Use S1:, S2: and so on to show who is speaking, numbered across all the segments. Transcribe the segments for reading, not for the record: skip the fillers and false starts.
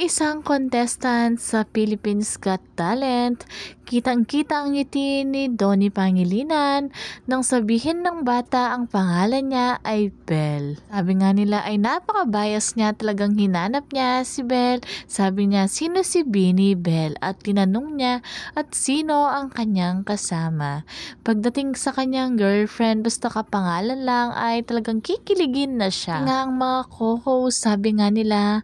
S1: isang contestant sa Philippines Got Talent, kitang-kita ang ngiti ni Donnie Pangilinan nang sabihin ng bata ang pangalan niya ay Belle. Sabi nga nila ay napaka-bias niya, talagang hinanap niya si Belle. Sabi niya, sino si Bini Belle? At tinanong niya at sino ang kanyang kasama. Pagdating sa kanyang girlfriend, basta kapangalan lang ay talagang kikiligin na siya. Nga ang mga co-host, sabi nga nila,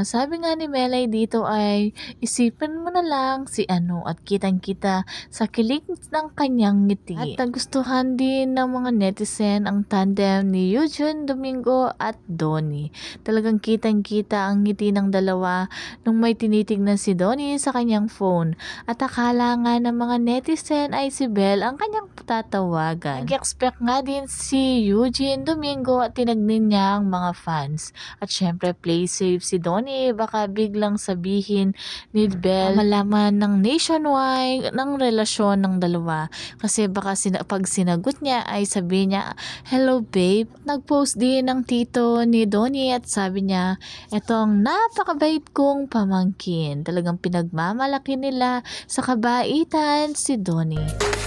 S1: sabi nga ni Melay dito ay isipin mo na lang si ano, at kitang-kita sa kilig ng kanyang ngiti. At nagustuhan din ng mga netizen ang tandem ni Eugene Domingo at Donnie. Talagang kitang-kita ang ngiti ng dalawa nung may tinitignan si Donnie sa kanyang phone. At akala nga ng mga netizen ay si Belle ang kanyang tatawagan. Nag-expect nga din si Eugene Domingo at tinagnin niya ang mga fans. At syempre play safe si Donnie, baka biglang sabihin ni Belle malaman ng nationwide ng relasyon ng dalawa. Kasi baka pag sinagot niya ay sabi niya, hello babe. Nag-post din ng tito ni Donnie at sabi niya, etong napakabait kong pamangkin. Talagang pinagmamalaki nila sa kabaitan si Donnie.